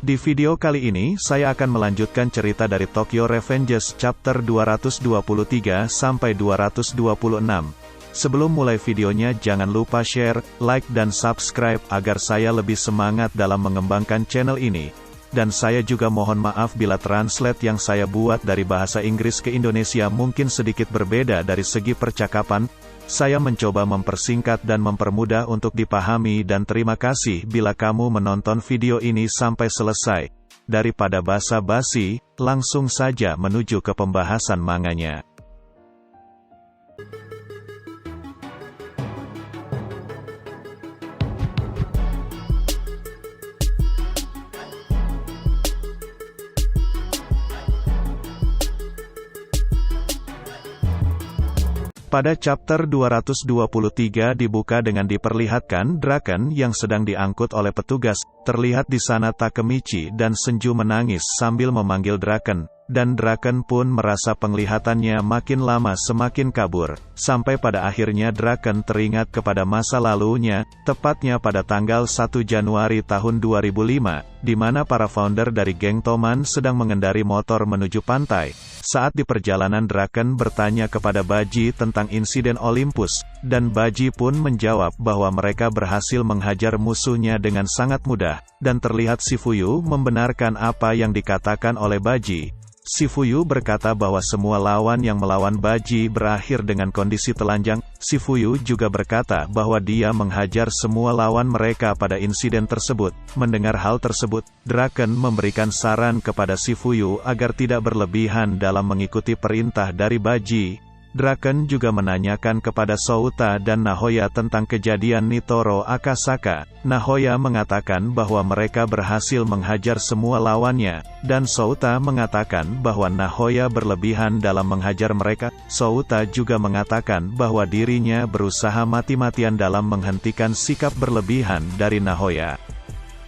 Di video kali ini, saya akan melanjutkan cerita dari Tokyo Revengers chapter 223 sampai 226. Sebelum mulai videonya, jangan lupa share, like dan subscribe agar saya lebih semangat dalam mengembangkan channel ini. Dan saya juga mohon maaf bila translate yang saya buat dari bahasa Inggris ke Indonesia mungkin sedikit berbeda dari segi percakapan. Saya mencoba mempersingkat dan mempermudah untuk dipahami dan terima kasih bila kamu menonton video ini sampai selesai. Daripada basa-basi, langsung saja menuju ke pembahasan manganya. Pada chapter 223 dibuka dengan diperlihatkan Draken yang sedang diangkut oleh petugas. Terlihat di sana Takemichi dan Senju menangis sambil memanggil Draken. Dan Draken pun merasa penglihatannya makin lama semakin kabur. Sampai pada akhirnya Draken teringat kepada masa lalunya, tepatnya pada tanggal 1 Januari tahun 2005, di mana para founder dari geng Toman sedang mengendari motor menuju pantai. Saat di perjalanan Draken bertanya kepada Baji tentang insiden Olympus, dan Baji pun menjawab bahwa mereka berhasil menghajar musuhnya dengan sangat mudah, dan terlihat Shifuyu membenarkan apa yang dikatakan oleh Baji. Shifuyu berkata bahwa semua lawan yang melawan Baji berakhir dengan kondisi telanjang. Shifuyu juga berkata bahwa dia menghajar semua lawan mereka pada insiden tersebut. Mendengar hal tersebut, Draken memberikan saran kepada Shifuyu agar tidak berlebihan dalam mengikuti perintah dari Baji. Draken juga menanyakan kepada Souta dan Nahoya tentang kejadian Nitoro Akasaka. Nahoya mengatakan bahwa mereka berhasil menghajar semua lawannya, dan Souta mengatakan bahwa Nahoya berlebihan dalam menghajar mereka. Souta juga mengatakan bahwa dirinya berusaha mati-matian dalam menghentikan sikap berlebihan dari Nahoya.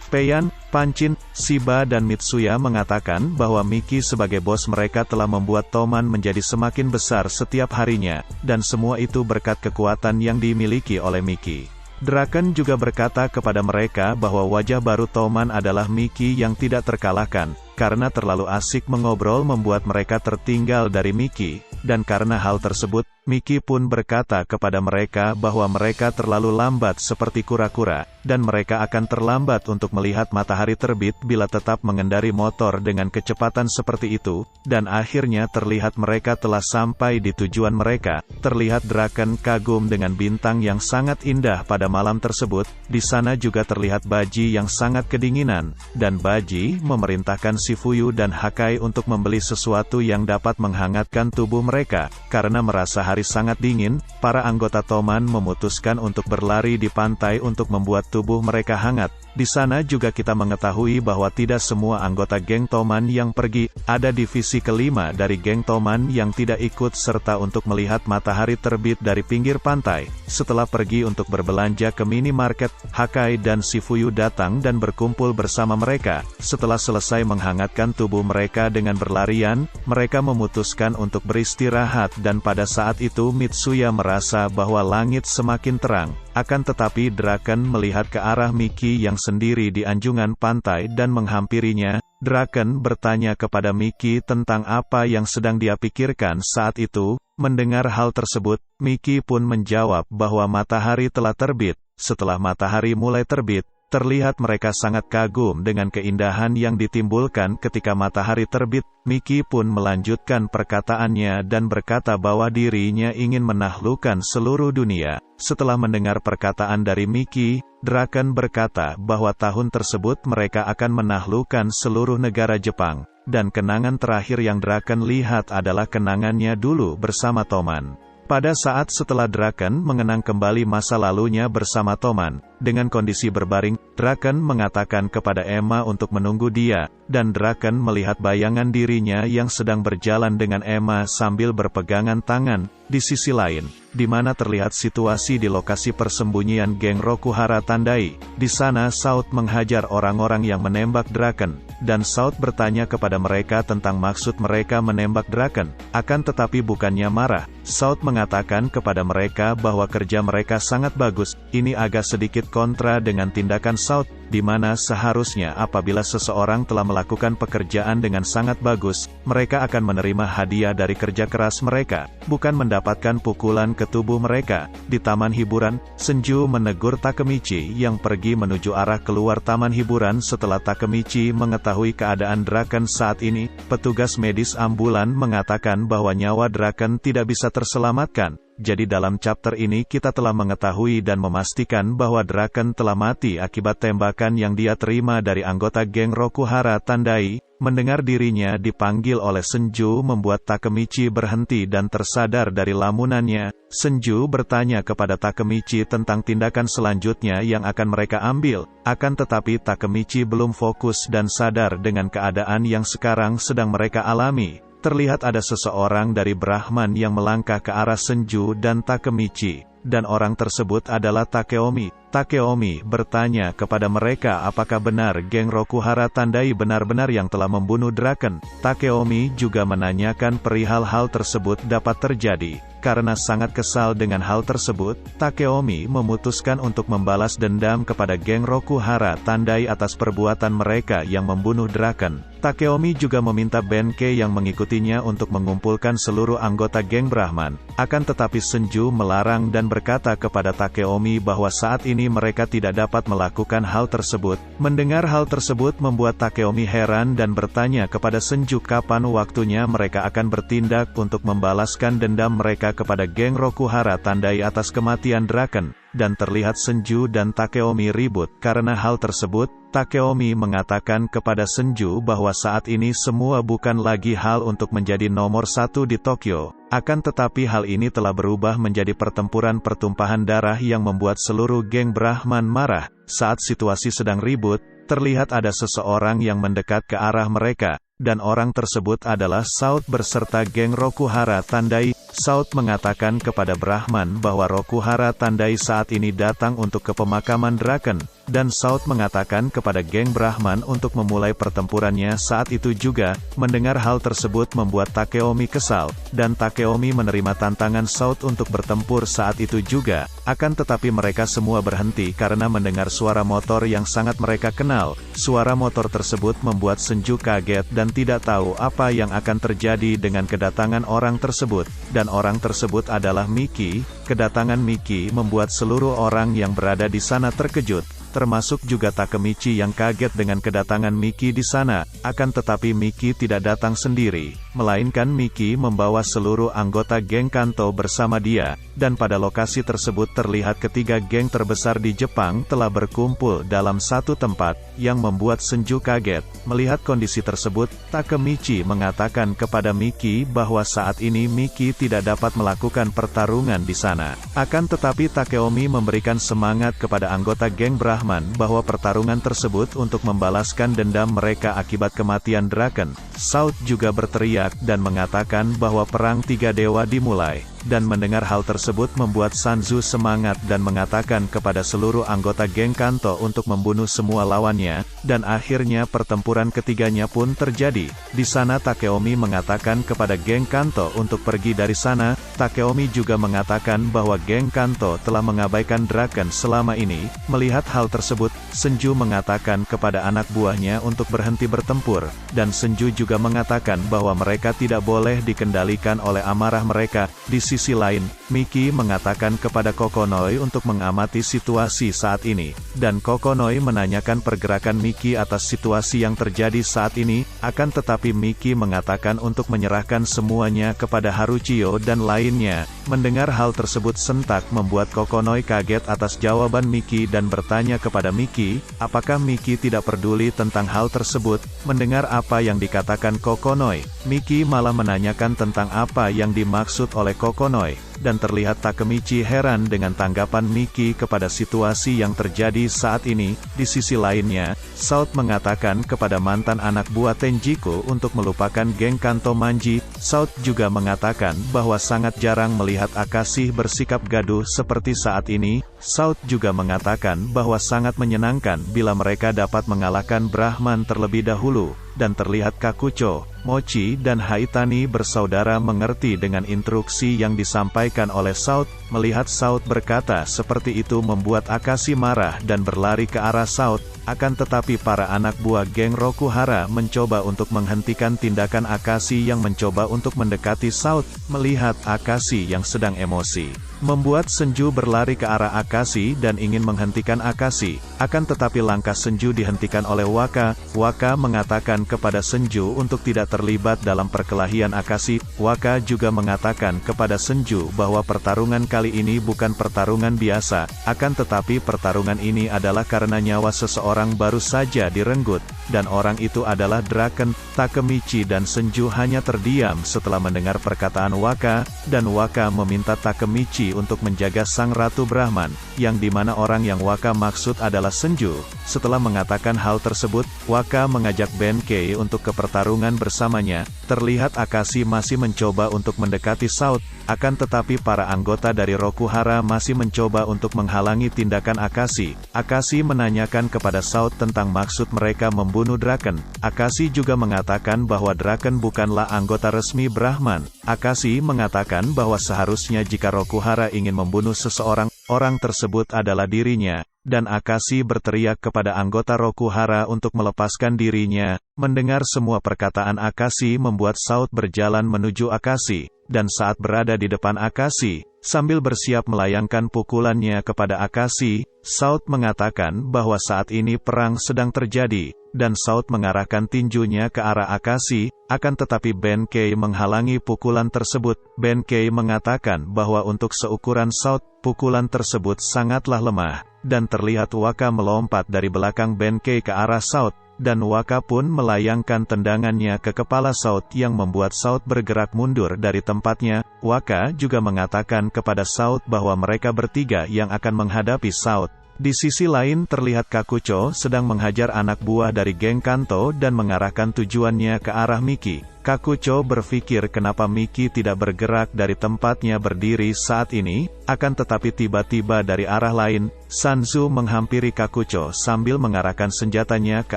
Payan, Panchin, Shiba dan Mitsuya mengatakan bahwa Miki sebagai bos mereka telah membuat Toman menjadi semakin besar setiap harinya, dan semua itu berkat kekuatan yang dimiliki oleh Miki. Draken juga berkata kepada mereka bahwa wajah baru Toman adalah Miki yang tidak terkalahkan, karena terlalu asik mengobrol membuat mereka tertinggal dari Miki, dan karena hal tersebut, Miki pun berkata kepada mereka bahwa mereka terlalu lambat seperti kura-kura, dan mereka akan terlambat untuk melihat matahari terbit bila tetap mengendari motor dengan kecepatan seperti itu, dan akhirnya terlihat mereka telah sampai di tujuan mereka. Terlihat Draken kagum dengan bintang yang sangat indah pada malam tersebut. Di sana juga terlihat Baji yang sangat kedinginan, dan Baji memerintahkan Shifuyu dan Hakai untuk membeli sesuatu yang dapat menghangatkan tubuh mereka. Karena merasa hari sangat dingin, para anggota Toman memutuskan untuk berlari di pantai untuk membuat tubuh mereka hangat. Di sana juga kita mengetahui bahwa tidak semua anggota geng Toman yang pergi. Ada divisi kelima dari geng Toman yang tidak ikut serta untuk melihat matahari terbit dari pinggir pantai. Setelah pergi untuk berbelanja ke minimarket, Hakai dan Shifuyu datang dan berkumpul bersama mereka. Setelah selesai menghangatkan tubuh mereka dengan berlarian, mereka memutuskan untuk beristirahat, dan pada saat itu Mitsuya merasa bahwa langit semakin terang. Akan tetapi Draken melihat ke arah Miki yang sendiri di anjungan pantai dan menghampirinya. Draken bertanya kepada Miki tentang apa yang sedang dia pikirkan saat itu. Mendengar hal tersebut, Miki pun menjawab bahwa matahari telah terbit. Setelah matahari mulai terbit, terlihat mereka sangat kagum dengan keindahan yang ditimbulkan ketika matahari terbit. Miki pun melanjutkan perkataannya dan berkata bahwa dirinya ingin menaklukkan seluruh dunia. Setelah mendengar perkataan dari Miki, Draken berkata bahwa tahun tersebut mereka akan menaklukkan seluruh negara Jepang. Dan kenangan terakhir yang Draken lihat adalah kenangannya dulu bersama Toman. Pada saat setelah Draken mengenang kembali masa lalunya bersama Toman, dengan kondisi berbaring, Draken mengatakan kepada Emma untuk menunggu dia, dan Draken melihat bayangan dirinya yang sedang berjalan dengan Emma sambil berpegangan tangan. Di sisi lain, di mana terlihat situasi di lokasi persembunyian geng Rokuhara Tandai. Di sana South menghajar orang-orang yang menembak Draken, dan South bertanya kepada mereka tentang maksud mereka menembak Draken. Akan tetapi bukannya marah, South mengatakan kepada mereka bahwa kerja mereka sangat bagus. Ini agak sedikit kontra dengan tindakan South, di mana seharusnya apabila seseorang telah melakukan pekerjaan dengan sangat bagus, mereka akan menerima hadiah dari kerja keras mereka, bukan mendapatkan pukulan ke tubuh mereka. Di taman hiburan, Senju menegur Takemichi yang pergi menuju arah keluar taman hiburan setelah Takemichi mengetahui keadaan Draken saat ini. Petugas medis ambulan mengatakan bahwa nyawa Draken tidak bisa terselamatkan. Jadi dalam chapter ini kita telah mengetahui dan memastikan bahwa Draken telah mati akibat tembakan yang dia terima dari anggota geng Rokuhara Tandai. Mendengar dirinya dipanggil oleh Senju membuat Takemichi berhenti dan tersadar dari lamunannya. Senju bertanya kepada Takemichi tentang tindakan selanjutnya yang akan mereka ambil. Akan tetapi Takemichi belum fokus dan sadar dengan keadaan yang sekarang sedang mereka alami. Terlihat ada seseorang dari Brahman yang melangkah ke arah Senju dan Takemichi, dan orang tersebut adalah Takeomi. Takeomi bertanya kepada mereka apakah benar geng Rokuhara Tandai benar-benar yang telah membunuh Draken. Takeomi juga menanyakan perihal hal tersebut dapat terjadi. Karena sangat kesal dengan hal tersebut, Takeomi memutuskan untuk membalas dendam kepada geng Rokuhara Tandai atas perbuatan mereka yang membunuh Draken. Takeomi juga meminta Benkei yang mengikutinya untuk mengumpulkan seluruh anggota geng Brahman. Akan tetapi Senju melarang dan berkata kepada Takeomi bahwa saat ini mereka tidak dapat melakukan hal tersebut. Mendengar hal tersebut membuat Takeomi heran dan bertanya kepada Senju kapan waktunya mereka akan bertindak untuk membalaskan dendam mereka kepada geng Rokuhara Tandai atas kematian Draken. Dan terlihat Senju dan Takeomi ribut karena hal tersebut. Takeomi mengatakan kepada Senju bahwa saat ini semua bukan lagi hal untuk menjadi nomor satu di Tokyo. Akan tetapi hal ini telah berubah menjadi pertempuran pertumpahan darah yang membuat seluruh geng Brahman marah. Saat situasi sedang ribut, terlihat ada seseorang yang mendekat ke arah mereka, dan orang tersebut adalah South berserta geng Rokuhara Tandai. South mengatakan kepada Brahman bahwa Rokuhara Tandai saat ini datang untuk ke pemakaman Draken, dan South mengatakan kepada geng Brahman untuk memulai pertempurannya saat itu juga. Mendengar hal tersebut membuat Takeomi kesal, dan Takeomi menerima tantangan South untuk bertempur saat itu juga. Akan tetapi mereka semua berhenti karena mendengar suara motor yang sangat mereka kenal. Suara motor tersebut membuat Senju kaget dan tidak tahu apa yang akan terjadi dengan kedatangan orang tersebut. Dan orang tersebut adalah Miki. Kedatangan Miki membuat seluruh orang yang berada di sana terkejut, termasuk juga Takemichi yang kaget dengan kedatangan Miki di sana. Akan tetapi Miki tidak datang sendiri, melainkan Miki membawa seluruh anggota geng Kanto bersama dia. Dan pada lokasi tersebut terlihat ketiga geng terbesar di Jepang telah berkumpul dalam satu tempat, yang membuat Senju kaget. Melihat kondisi tersebut, Takemichi mengatakan kepada Miki bahwa saat ini Miki tidak dapat melakukan pertarungan di sana. Akan tetapi Takeomi memberikan semangat kepada anggota geng Brahman bahwa pertarungan tersebut untuk membalaskan dendam mereka akibat kematian Draken. South juga berteriak dan mengatakan bahwa perang tiga dewa dimulai. Dan mendengar hal tersebut membuat Sanzu semangat dan mengatakan kepada seluruh anggota geng Kanto untuk membunuh semua lawannya, dan akhirnya pertempuran ketiganya pun terjadi. Di sana Takeomi mengatakan kepada geng Kanto untuk pergi dari sana. Takeomi juga mengatakan bahwa geng Kanto telah mengabaikan Draken selama ini. Melihat hal tersebut, Senju mengatakan kepada anak buahnya untuk berhenti bertempur, dan Senju juga mengatakan bahwa mereka tidak boleh dikendalikan oleh amarah mereka. Di sisi lain, Miki mengatakan kepada Kokonoi untuk mengamati situasi saat ini, dan Kokonoi menanyakan pergerakan Miki atas situasi yang terjadi saat ini. Akan tetapi Miki mengatakan untuk menyerahkan semuanya kepada Haruchio dan lainnya. Mendengar hal tersebut sentak membuat Kokonoi kaget atas jawaban Miki dan bertanya kepada Miki, apakah Miki tidak peduli tentang hal tersebut. Mendengar apa yang dikatakan Kokonoi, Miki malah menanyakan tentang apa yang dimaksud oleh Kokonoi, dan terlihat Takemichi heran dengan tanggapan Miki kepada situasi yang terjadi saat ini. Di sisi lainnya, South mengatakan kepada mantan anak buah Tenjiku untuk melupakan geng Kanto Manji. South juga mengatakan bahwa sangat jarang melihat Akashi bersikap gaduh seperti saat ini. South juga mengatakan bahwa sangat menyenangkan bila mereka dapat mengalahkan Brahman terlebih dahulu. dan terlihat Kakucho, Mochi dan Haitani bersaudara mengerti dengan instruksi yang disampaikan oleh Shout. Melihat Shout berkata seperti itu membuat Akashi marah dan berlari ke arah Shout. Akan tetapi para anak buah geng Rokuhara mencoba untuk menghentikan tindakan Akashi yang mencoba untuk mendekati Shout. Melihat Akashi yang sedang emosi, membuat Senju berlari ke arah Akashi dan ingin menghentikan Akashi. Akan tetapi langkah Senju dihentikan oleh Waka. Waka mengatakan kepada Senju untuk tidak terlibat dalam perkelahian Akashi. Waka juga mengatakan kepada Senju bahwa pertarungan kali ini bukan pertarungan biasa, akan tetapi pertarungan ini adalah karena nyawa seseorang baru saja direnggut, dan orang itu adalah Draken. Takemichi dan Senju hanya terdiam setelah mendengar perkataan Waka, dan Waka meminta Takemichi untuk menjaga Sang Ratu Brahman, yang dimana orang yang Waka maksud adalah Senju. Setelah mengatakan hal tersebut, Waka mengajak Benkei untuk ke pertarungan bersamanya. Terlihat Akashi masih mencoba untuk mendekati Shout, akan tetapi para anggota dari Rokuhara masih mencoba untuk menghalangi tindakan Akashi. Akashi menanyakan kepada Shout tentang maksud mereka membunuh Draken. Akashi juga mengatakan bahwa Draken bukanlah anggota resmi Brahman. Akashi mengatakan bahwa seharusnya jika Rokuhara ingin membunuh seseorang, orang tersebut adalah dirinya. Dan Akashi berteriak kepada anggota Rokuhara untuk melepaskan dirinya. Mendengar semua perkataan Akashi membuat Shout berjalan menuju Akashi. Dan saat berada di depan Akashi, sambil bersiap melayangkan pukulannya kepada Akashi, Shout mengatakan bahwa saat ini perang sedang terjadi. Dan Shout mengarahkan tinjunya ke arah Akashi, akan tetapi Benkei menghalangi pukulan tersebut. Benkei mengatakan bahwa untuk seukuran Shout, pukulan tersebut sangatlah lemah. Dan terlihat Waka melompat dari belakang Benkei ke arah Shout, dan Waka pun melayangkan tendangannya ke kepala Shout yang membuat Shout bergerak mundur dari tempatnya. Waka juga mengatakan kepada Shout bahwa mereka bertiga yang akan menghadapi Shout. Di sisi lain terlihat Kakucho sedang menghajar anak buah dari geng Kanto dan mengarahkan tujuannya ke arah Miki. Kakucho berpikir kenapa Miki tidak bergerak dari tempatnya berdiri saat ini, akan tetapi tiba-tiba dari arah lain, Sanzu menghampiri Kakucho sambil mengarahkan senjatanya ke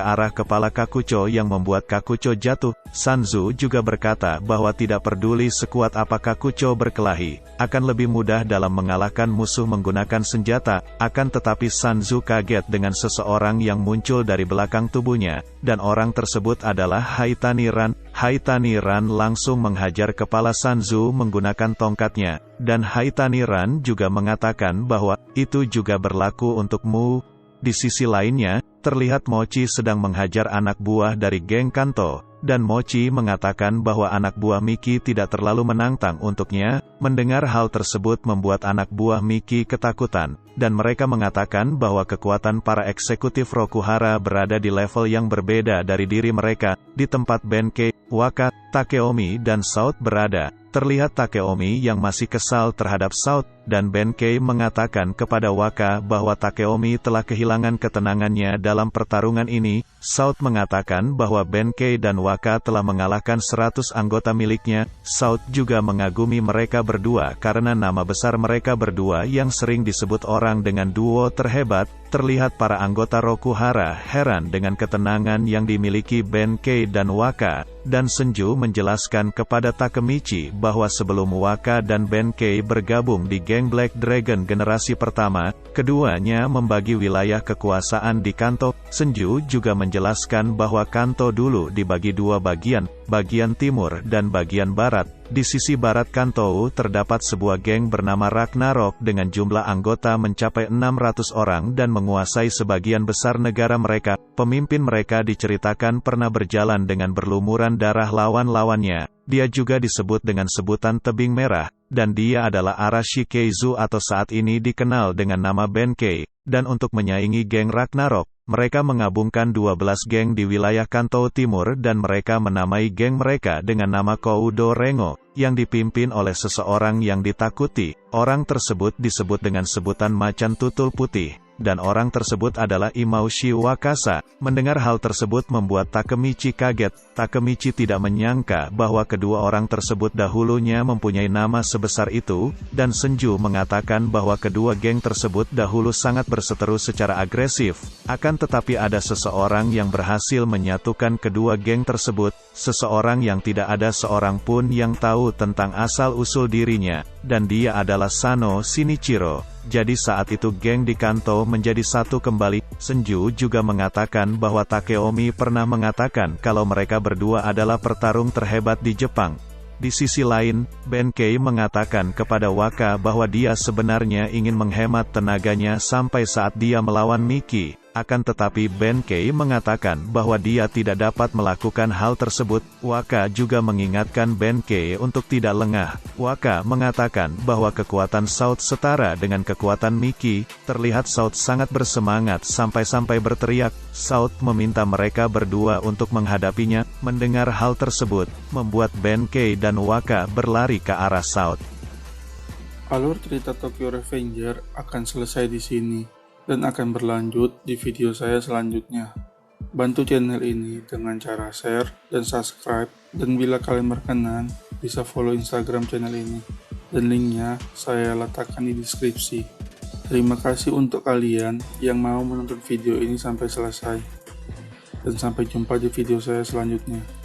arah kepala Kakucho yang membuat Kakucho jatuh. Sanzu juga berkata bahwa tidak peduli sekuat apa Kakucho berkelahi, akan lebih mudah dalam mengalahkan musuh menggunakan senjata. Akan tetapi Sanzu kaget dengan seseorang yang muncul dari belakang tubuhnya, dan orang tersebut adalah Haitani Ran. Haitani Ran langsung menghajar kepala Sanzu menggunakan tongkatnya, dan Haitani Ran juga mengatakan bahwa itu juga berlaku untukmu. Di sisi lainnya, terlihat Mochi sedang menghajar anak buah dari geng Kanto, dan Mochi mengatakan bahwa anak buah Miki tidak terlalu menantang untuknya. Mendengar hal tersebut membuat anak buah Miki ketakutan, dan mereka mengatakan bahwa kekuatan para eksekutif Rokuhara berada di level yang berbeda dari diri mereka. Di tempat Benkei, Waka, Takeomi dan Shout berada, terlihat Takeomi yang masih kesal terhadap Shout, dan Benkei mengatakan kepada Waka bahwa Takeomi telah kehilangan ketenangannya dalam pertarungan ini. Shout mengatakan bahwa Benkei dan Waka telah mengalahkan 100 anggota miliknya. Shout juga mengagumi mereka berdua karena nama besar mereka berdua yang sering disebut orang dengan duo terhebat. Terlihat para anggota Rokuhara heran dengan ketenangan yang dimiliki Benkei dan Waka, dan Senju menjelaskan kepada Takemichi bahwa sebelum Waka dan Benkei bergabung di geng Black Dragon generasi pertama, keduanya membagi wilayah kekuasaan di Kanto. Senju juga menjelaskan bahwa Kanto dulu dibagi dua bagian, bagian timur dan bagian barat. Di sisi barat Kanto terdapat sebuah geng bernama Ragnarok dengan jumlah anggota mencapai 600 orang dan menguasai sebagian besar negara mereka. Pemimpin mereka diceritakan pernah berjalan dengan berlumuran darah lawan-lawannya. Dia juga disebut dengan sebutan tebing merah, dan dia adalah Arashi Keizu atau saat ini dikenal dengan nama Benkei. Dan untuk menyaingi geng Ragnarok, mereka menggabungkan 12 geng di wilayah Kanto Timur dan mereka menamai geng mereka dengan nama Koudo Rengo, yang dipimpin oleh seseorang yang ditakuti. Orang tersebut disebut dengan sebutan macan tutul putih. dan orang tersebut adalah Imaushi Wakasa. Mendengar hal tersebut membuat Takemichi kaget. Takemichi tidak menyangka bahwa kedua orang tersebut dahulunya mempunyai nama sebesar itu, dan Senju mengatakan bahwa kedua geng tersebut dahulu sangat berseteru secara agresif. Akan tetapi ada seseorang yang berhasil menyatukan kedua geng tersebut, seseorang yang tidak ada seorang pun yang tahu tentang asal-usul dirinya, dan dia adalah Sano Shinichiro. Jadi saat itu geng di Kanto menjadi satu kembali. Senju juga mengatakan bahwa Takeomi pernah mengatakan kalau mereka berdua adalah petarung terhebat di Jepang. Di sisi lain, Benkei mengatakan kepada Waka bahwa dia sebenarnya ingin menghemat tenaganya sampai saat dia melawan Miki. Akan tetapi Benkei mengatakan bahwa dia tidak dapat melakukan hal tersebut. Waka juga mengingatkan Benkei untuk tidak lengah. Waka mengatakan bahwa kekuatan Shout setara dengan kekuatan Miki. Terlihat Shout sangat bersemangat sampai-sampai berteriak. Shout meminta mereka berdua untuk menghadapinya. Mendengar hal tersebut, membuat Benkei dan Waka berlari ke arah Shout. Alur cerita Tokyo Revenger akan selesai di sini, dan akan berlanjut di video saya selanjutnya. Bantu channel ini dengan cara share dan subscribe, dan bila kalian berkenan, bisa follow Instagram channel ini, dan linknya saya letakkan di deskripsi. Terima kasih untuk kalian yang mau menonton video ini sampai selesai, dan sampai jumpa di video saya selanjutnya.